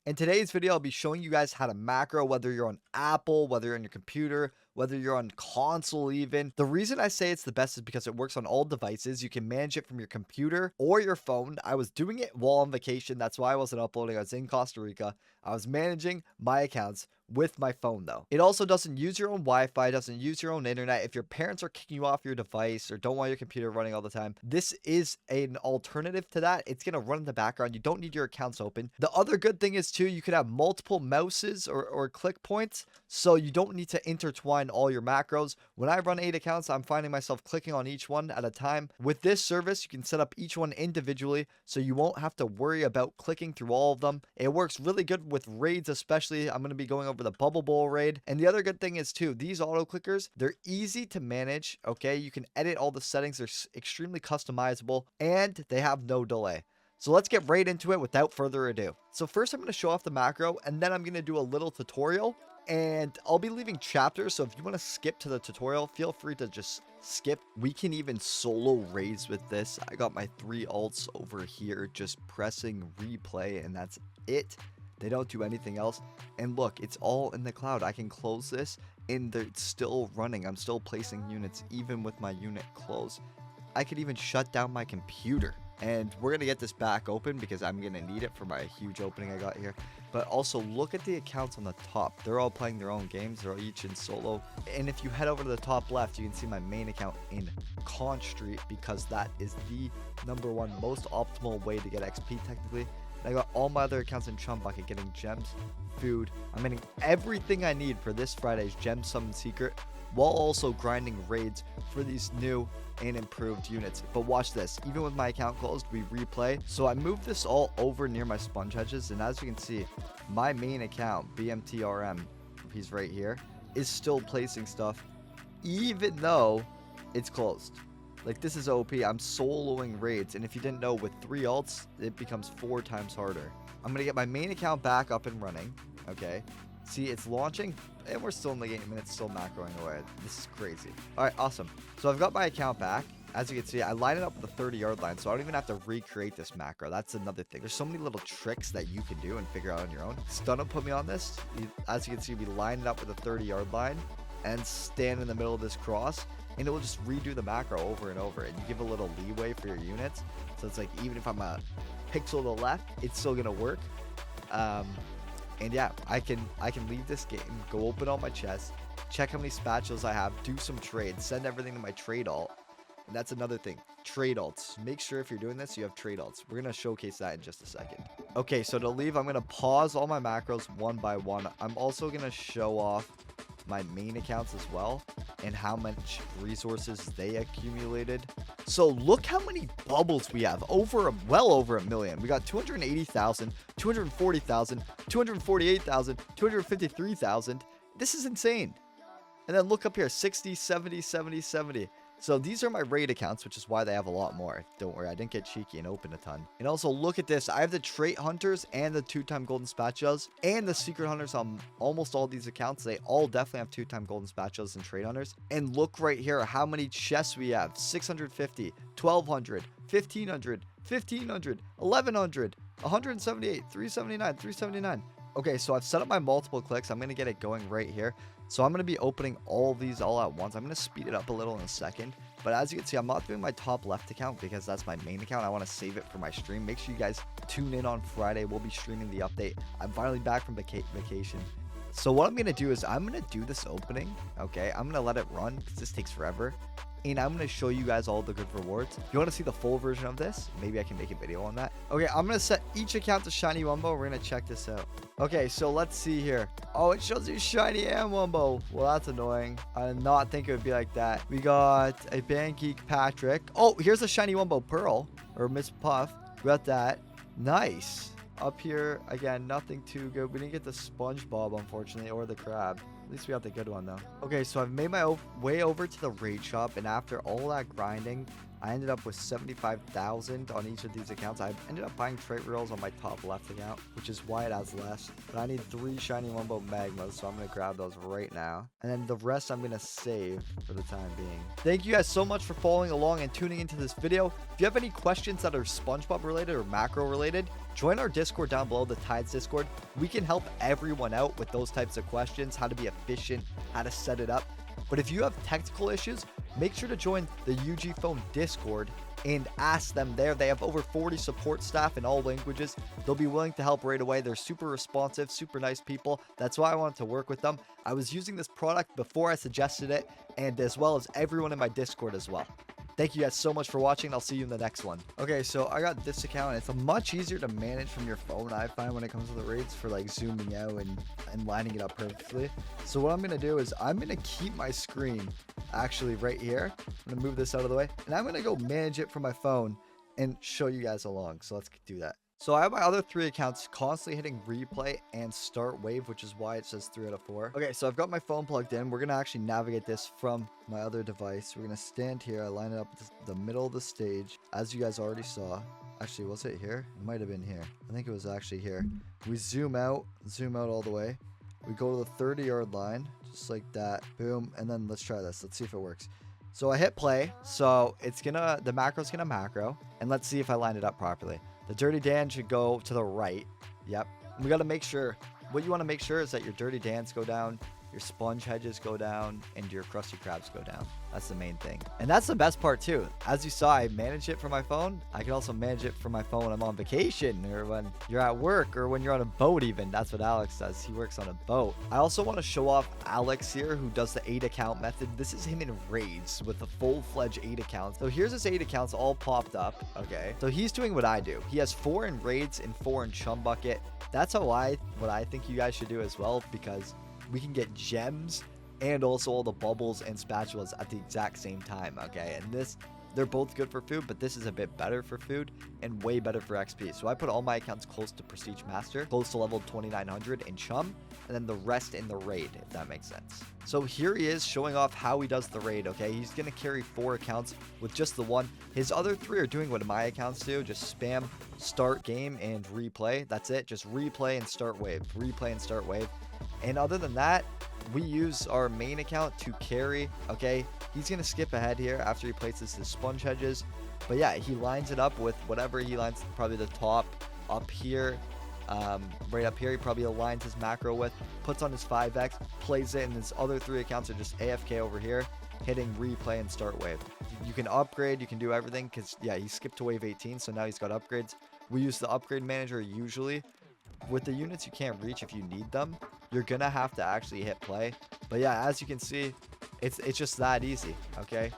In today's video, I'll be showing you guys how to macro, whether you're on Apple, whether you're on your computer, whether you're on console even. The reason I say it's the best is because it works on all devices. You can manage it from your computer or your phone. I was doing it while on vacation. That's why I wasn't uploading. I was in Costa Rica. I was managing my accounts with my phone though. It also doesn't use your own Wi-Fi, doesn't use your own internet. If your parents are kicking you off your device or don't want your computer running all the time, this is an alternative to that. It's going to run in the background. You don't need your accounts open. The other good thing is too, you can have multiple mouses or click points, so you don't need to intertwine all your macros. When I run 8 accounts, I'm finding myself clicking on each one at a time. With this service, you can set up each one individually, so you won't have to worry about clicking through all of them. It works really good with raids, especially. I'm going to be going over the Bubble Bowl raid. And the other good thing is too, these auto clickers, they're easy to manage. Okay, you can edit all the settings. They're extremely customizable and they have no delay. So let's get right into it without further ado. So first I'm going to show off the macro, and then I'm going to do a little tutorial, and I'll be leaving chapters. So if you want to skip to the tutorial, feel free to just skip. We can even solo raids with this. I got my 3 alts over here, just pressing replay, and that's it. They don't do anything else. And look, it's all in the cloud. I can close this and it's still running. I'm still placing units even with my unit closed. I could even shut down my computer. And we're going to get this back open because I'm going to need it for my huge opening I got here. But also look at the accounts on the top. They're all playing their own games. They're each in solo. And if you head over to the top left, you can see my main account in Con Street, because that is the #1 most optimal way to get XP technically. I got all my other accounts in Chum Bucket getting gems, food. I'm getting everything I need for this Friday's Gem Summon Secret, while also grinding raids for these new and improved units. But watch this. Even with my account closed, we replay. So I moved this all over near my sponge hedges, and as you can see, my main account, BMTRM, he's right here, is still placing stuff even though it's closed. Like, this is OP. I'm soloing raids, and if you didn't know, with 3 alts, it becomes 4 times harder. I'm going to get my main account back up and running, okay? See, it's launching, and we're still in the game, and it's still macroing away. This is crazy. All right, awesome. So I've got my account back. As you can see, I line it up with the 30-yard line, so I don't even have to recreate this macro. That's another thing. There's so many little tricks that you can do and figure out on your own. Stunna put me on this. As you can see, we line it up with the 30-yard line and stand in the middle of this cross, and it will just redo the macro over and over, and you give a little leeway for your units. So it's like, even if I'm a pixel to the left, it's still gonna work. And yeah, I can leave this game, go open all my chests, check how many spatulas I have, do some trades, send everything to my trade alt. And that's another thing, trade alts. Make sure if you're doing this, you have trade alts. We're gonna showcase that in just a second. Okay, so to leave, I'm gonna pause all my macros one by one. I'm also gonna show off my main accounts as well and how much resources they accumulated. So look how many bubbles we have. Well over 1 million. We got 280,000, 240,000, 248,000, 253,000. This is insane. And then look up here, 60, 70, 70, 70. So these are my raid accounts, which is why they have a lot more. Don't worry, I didn't get cheeky and open a ton. And also look at this. I have the trait hunters and the 2-time golden spatulas and the secret hunters on almost all these accounts. They all definitely have 2-time golden spatulas and trait hunters. And look right here how many chests we have. 650, 1200, 1500, 1500, 1100, 178, 379, 379. Okay, so I've set up my multiple clicks. I'm going to get it going right here. So I'm going to be opening all these all at once. I'm going to speed it up a little in a second. But as you can see, I'm not doing my top left account because that's my main account. I want to save it for my stream. Make sure you guys tune in on Friday. We'll be streaming the update. I'm finally back from vacation. So what I'm going to do is I'm going to do this opening. Okay, I'm going to let it run because this takes forever. And I'm going to show you guys all the good rewards. If you want to see the full version of this, maybe I can make a video on that. Okay, I'm going to set each account to Shiny Wumbo. We're going to check this out. Okay, so let's see here. Oh, it shows you Shiny and Wumbo. Well, that's annoying. I did not think it would be like that. We got a Bangeek Patrick. Oh, here's a Shiny Wumbo Pearl or Miss Puff. We got that. Nice. Up here, again, nothing too good. We didn't get the Spongebob, unfortunately, or the crab. At least we got the good one, though. Okay, so I've made my way over to the raid shop, and after all that grinding, I ended up with 75,000 on each of these accounts. I ended up buying trait reels on my top left account, which is why it has less. But I need 3 shiny Wumbo Magmas, so I'm going to grab those right now. And then the rest I'm going to save for the time being. Thank you guys so much for following along and tuning into this video. If you have any questions that are SpongeBob related or macro related, join our Discord down below, the Tides Discord. We can help everyone out with those types of questions, how to be efficient, how to set it up. But if you have technical issues, make sure to join the UG Phone Discord and ask them there. They have over 40 support staff in all languages. They'll be willing to help right away. They're super responsive, super nice people. That's why I wanted to work with them. I was using this product before I suggested it, and as well as everyone in my Discord as well. Thank you guys so much for watching. I'll see you in the next one. Okay, so I got this account. It's much easier to manage from your phone, I find, when it comes to the raids, for like zooming out and lining it up perfectly. So what I'm going to do is I'm going to keep my screen actually right here. I'm going to move this out of the way, and I'm going to go manage it from my phone and show you guys along. So let's do that. So I have my other 3 accounts constantly hitting replay and start wave, which is why it says 3 out of 4. Okay, so I've got my phone plugged in. We're going to actually navigate this from my other device. We're going to stand here. I line it up at the middle of the stage, as you guys already saw. Actually, was it here? It might have been here. I think it was actually here. We zoom out all the way. We go to the 30-yard line, just like that. Boom. And then let's try this. Let's see if it works. So I hit play. So the macro's going to macro. And let's see if I line it up properly. The Dirty Dan should go to the right. Yep. We got to make sure. What you want to make sure is that your Dirty Dans go down, your Sponge Hedges go down, and your Krusty Krabs go down. That's the main thing. And that's the best part too. As you saw, I manage it from my phone. I can also manage it from my phone when I'm on vacation, or when you're at work, or when you're on a boat even. That's what Alex does. He works on a boat. I also want to show off Alex here, who does the 8 account method. This is him in raids with a full-fledged 8 accounts. So here's his 8 accounts all popped up. Okay. So he's doing what I do. He has 4 in raids and 4 in Chum Bucket. That's what I think you guys should do as well, because we can get gems and also all the bubbles and spatulas at the exact same time. Okay, and they're both good for food, but this is a bit better for food and way better for XP. So I put all my accounts close to Prestige Master, close to level 2900 in Chum, and then the rest in the raid, if that makes sense. So here he is showing off how he does the raid. Okay, he's gonna carry 4 accounts with just the 1. His other 3 are doing what my accounts do, just spam start game and replay. That's it, just replay and start wave, replay and start wave. And other than that, we use our main account to carry. Okay, he's gonna skip ahead here after he places his Sponge Hedges, but yeah, he lines it up with whatever he lines, probably the top up here, right up here. He probably aligns his macro with, puts on his 5x, plays it, and his other 3 accounts are just AFK over here, hitting replay and start wave. You can upgrade, you can do everything, because yeah, he skipped to wave 18, so now he's got upgrades. We use the upgrade manager usually. With the units you can't reach, if you need them, you're gonna have to actually hit play. But yeah, as you can see, it's just that easy. Okay,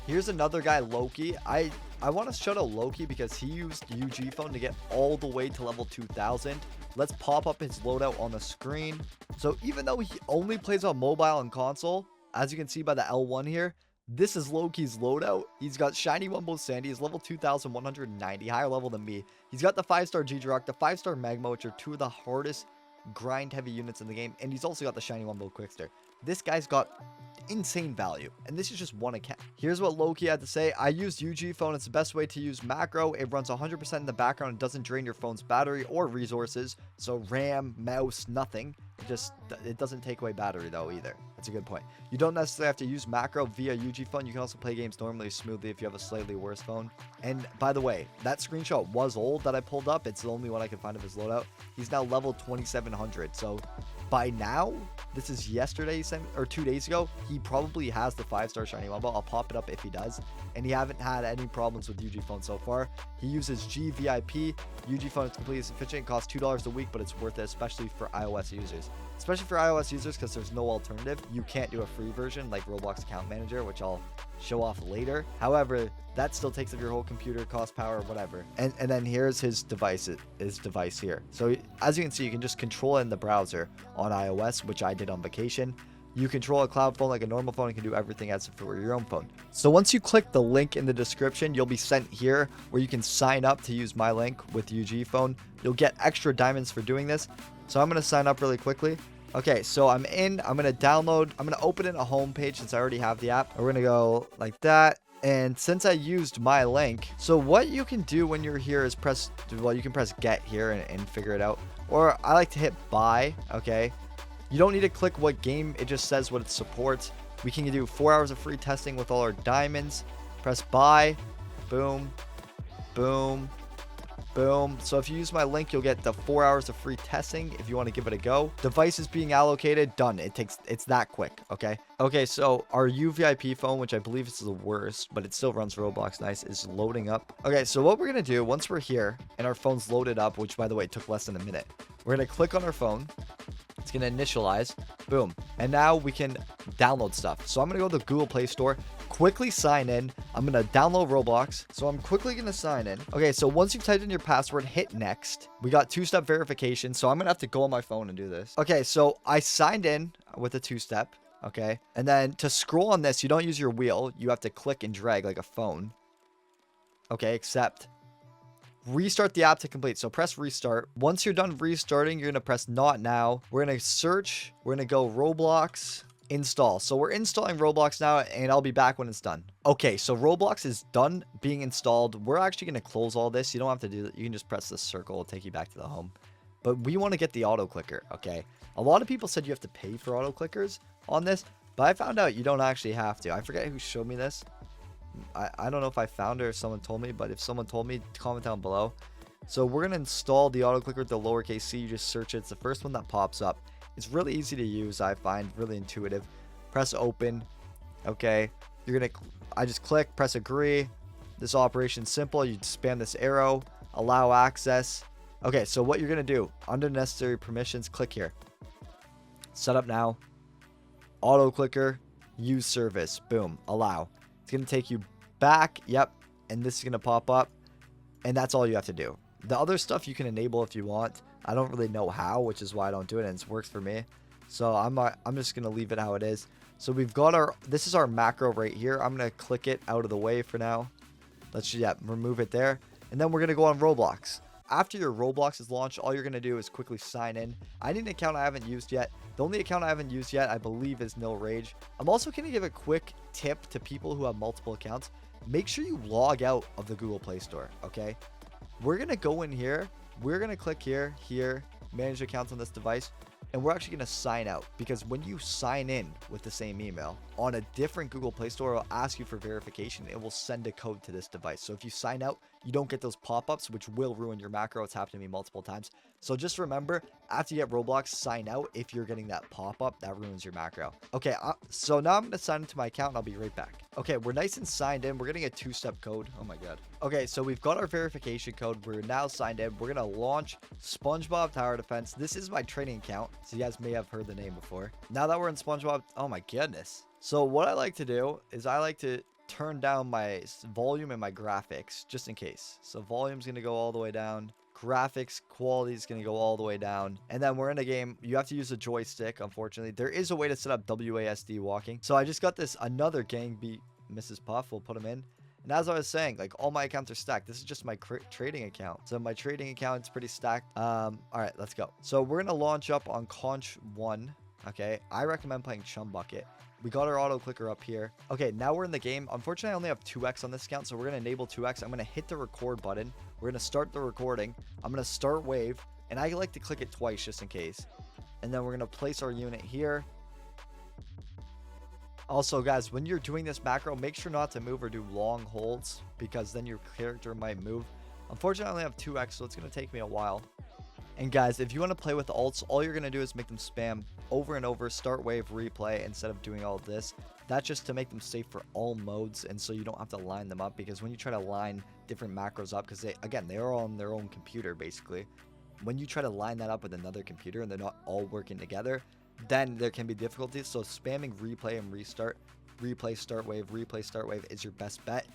here's another guy, Loki. I want to shout out Loki because he used UG Phone to get all the way to level 2000. Let's pop up his loadout on the screen. So even though he only plays on mobile and console, as you can see by the L1 here, this is Loki's loadout. He's got Shiny Wumbo Sandy. He's level 2190, higher level than me. He's got the 5-star G-Rock, the 5-star Magma, which are 2 of the hardest grind heavy units in the game. And he's also got the Shiny Wumbo Quickster. This guy's got insane value, and this is just 1 account. Here's what Loki had to say. I used UG Phone. It's the best way to use macro. It runs 100% in the background and doesn't drain your phone's battery or resources. So RAM, mouse, nothing. It doesn't take away battery though either. That's a good point. You don't necessarily have to use macro via UG Phone. You can also play games normally smoothly if you have a slightly worse phone. And by the way, that screenshot was old that I pulled up. It's the only one I can find of his loadout. He's now level 2700. So by now, this is yesterday, or 2 days ago, he probably has the 5-star Shiny Wumbo. I'll pop it up if he does. And he haven't had any problems with UG Phone so far. He uses GVIP. UG Phone is completely sufficient. It costs $2 a week, but it's worth it, especially for iOS users. Especially for iOS users, because there's no alternative. You can't do a free version like Roblox Account Manager, which I'll show off later. However, that still takes up your whole computer, cost power, whatever. And then here's his device here. So as you can see, you can just control it in the browser on iOS, which I did on vacation. You control a cloud phone like a normal phone and can do everything as if it were your own phone. So once you click the link in the description, you'll be sent here where you can sign up to use my link with UG Phone. You'll get extra diamonds for doing this. So I'm going to sign up really quickly. Okay, so I'm in. I'm going to open in a home page since I already have the app. We're going to go like that. And since I used my link, so what you can do when you're here is you can press get here and figure it out. Or I like to hit buy, okay? You don't need to click what game, it just says what it supports. We can do 4 hours of free testing with all our diamonds. Press buy, boom, boom, Boom. So if you use my link, you'll get the 4 hours of free testing if you want to give it a go. Devices being allocated, done. It's that quick, okay? Okay, so our UVIP phone, which I believe is the worst, but it still runs Roblox nice, is loading up. Okay, so what we're going to do, once we're here and our phone's loaded up, which by the way, took less than a minute, we're going to click on our phone. It's going to initialize. Boom. And now we can download stuff. So I'm going to go to the Google Play Store, quickly sign in. I'm going to download Roblox. So I'm quickly going to sign in. Okay, so once you've typed in your password, hit next. We got two-step verification. So I'm going to have to go on my phone and do this. Okay, so I signed in with a two-step. Okay. And then to scroll on this, you don't use your wheel. You have to click and drag like a phone. Okay, accept. Restart the app to complete. So press restart. Once you're done restarting, you're going to press not now. We're going to search. We're going to go Roblox install. So we're installing Roblox now, and I'll be back when it's done. Okay, so Roblox is done being installed. We're actually going to close all this. You don't have to do that. You can just press the circle. It'll take you back to the home. But we want to get the auto clicker. Okay. A lot of people said you have to pay for auto clickers on this, but I found out you don't actually have to. I forget who showed me this. I don't know if I found it or someone told me, but if someone told me, comment down below. So we're going to install the auto clicker with the lowercase c. You just search it. It's the first one that pops up. It's really easy to use. I find really intuitive. Press open. Okay. I just click, press agree. This operation's simple. You spam this arrow, allow access. Okay. So what you're going to do under necessary permissions, click here. Set up now. Auto clicker, use service. Boom. Allow. It's going to take you back. Yep. And this is going to pop up. And that's all you have to do. The other stuff you can enable if you want. I don't really know how, which is why I don't do it. And it works for me. So I'm just going to leave it how it is. So we've got this is our macro right here. I'm going to click it out of the way for now. Let's remove it there. And then we're going to go on Roblox. After your Roblox is launched, all you're going to do is quickly sign in. I need an account I haven't used yet. The only account I haven't used yet, I believe, is Nil Rage. I'm also going to give a quick tip to people who have multiple accounts. Make sure you log out of the Google Play Store, okay? We're going to go in here. We're going to click here, manage accounts on this device. And we're actually going to sign out, because when you sign in with the same email on a different Google Play Store, it'll ask you for verification. It will send a code to this device. So if you sign out, you don't get those pop-ups, which will ruin your macro. It's happened to me multiple times. So just remember, after you get Roblox, sign out. If you're getting that pop-up, that ruins your macro. Okay, so now I'm going to sign into my account and I'll be right back. Okay, we're nice and signed in. We're getting a two-step code. Oh my God. Okay, so we've got our verification code. We're now signed in. We're going to launch Spongebob Tower Defense. This is my trading account, so you guys may have heard the name before. Now that we're in Spongebob, oh my goodness. So what I like to do is I like to turn down my volume and my graphics just in case. So volume's going to go all the way down. Graphics quality is going to go all the way down. And then we're in a game. You have to use a joystick, unfortunately. There is a way to set up WASD walking. So I just got another gang beat Mrs. Puff. We'll put them in. And as I was saying, like, all my accounts are stacked. This is just my trading account. So my trading account is pretty stacked. All right, let's go. So we're going to launch up on Conch 1. Okay, I recommend playing Chum Bucket. We got our auto clicker up here. Okay, now we're in the game. Unfortunately, I only have 2x on this account, so we're going to enable 2x. I'm going to hit the record button. We're going to start the recording. I'm going to start wave, and I like to click it twice just in case. And then we're going to place our unit here. Also, guys, when you're doing this macro, make sure not to move or do long holds, because then your character might move. Unfortunately, I only have 2x, so it's going to take me a while. And guys, if you want to play with alts, all you're going to do is make them spam over and over, start wave, replay, instead of doing all of this. That's just to make them safe for all modes, and so you don't have to line them up, because when you try to line different macros up, because they are on their own computer, basically. When you try to line that up with another computer and they're not all working together, then there can be difficulties. So spamming replay and restart, replay, start wave is your best bet.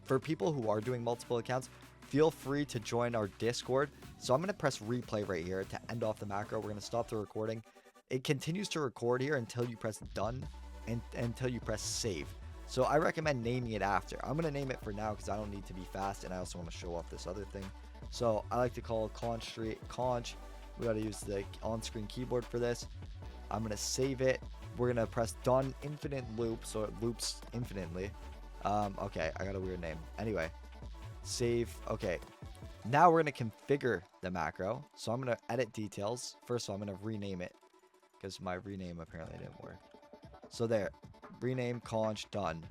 For people who are doing multiple accounts, feel free to join our Discord. So I'm going to press replay right here to end off the macro. We're going to stop the recording. It continues to record here until you press done and until you press save. So I recommend naming it after. I'm going to name it for now because I don't need to be fast, and I also want to show off this other thing. So I like to call Conch Street Conch. We got to use the on-screen keyboard for this. I'm going to save it. We're going to press done infinite loop, so it loops infinitely. Okay, I got a weird name. Anyway, save. Okay, now we're going to configure the macro. So I'm going to edit details. First of all, I'm going to rename it because my rename apparently didn't work. So there, rename Conch, done.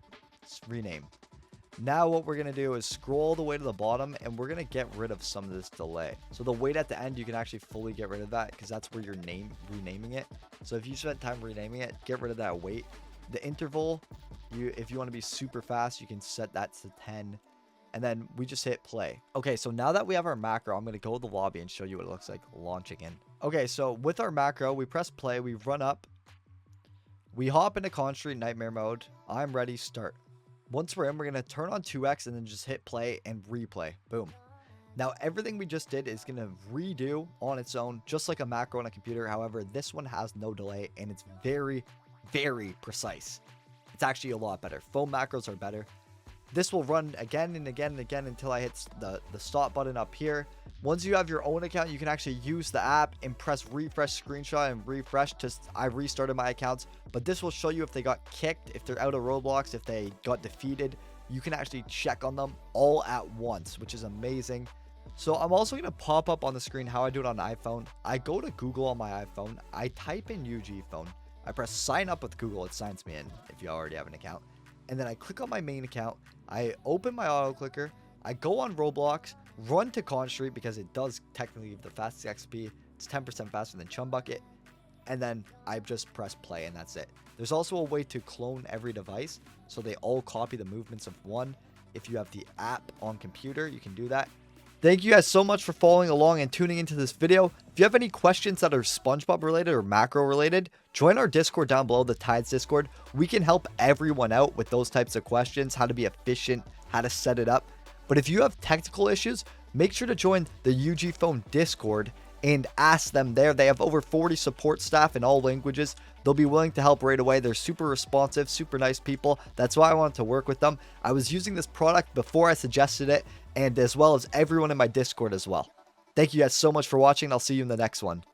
Rename. Now what we're going to do is scroll all the way to the bottom, and we're going to get rid of some of this delay. So the wait at the end, you can actually fully get rid of that because that's where you're renaming it. So if you spent time renaming it, get rid of that wait. The interval, if you want to be super fast, you can set that to 10. And then we just hit play. Okay, so now that we have our macro, I'm going to go to the lobby and show you what it looks like launching in. Okay, so with our macro, we press play, we run up, we hop into Con Street Nightmare mode. I'm ready, start. Once we're in, we're going to turn on 2x and then just hit play and replay. Boom. Now, everything we just did is going to redo on its own, just like a macro on a computer. However, this one has no delay, and it's very, very precise. It's actually a lot better. Phone macros are better. This will run again and again and again until I hit the stop button up here. Once you have your own account, you can actually use the app and press refresh screenshot and refresh. I restarted my accounts, but this will show you if they got kicked, if they're out of Roblox, if they got defeated. You can actually check on them all at once, which is amazing. So I'm also going to pop up on the screen how I do it on iPhone. I go to Google on my iPhone. I type in UG phone. I press sign up with Google. It signs me in if you already have an account. And then I click on my main account. I open my auto clicker. I go on Roblox, run to Con Street because it does technically give the fastest XP. It's 10% faster than Chum Bucket. And then I just press play and that's it. There's also a way to clone every device so they all copy the movements of one. If you have the app on computer, you can do that. Thank you guys so much for following along and tuning into this video. If you have any questions that are SpongeBob related or macro related, join our Discord down below, the Tides Discord. We can help everyone out with those types of questions, how to be efficient, how to set it up. But if you have technical issues, make sure to join the UG Phone Discord and ask them there. They have over 40 support staff in all languages. They'll be willing to help right away. They're super responsive, super nice people. That's why I wanted to work with them. I was using this product before I suggested it, and as well as everyone in my Discord as well. Thank you guys so much for watching. I'll see you in the next one.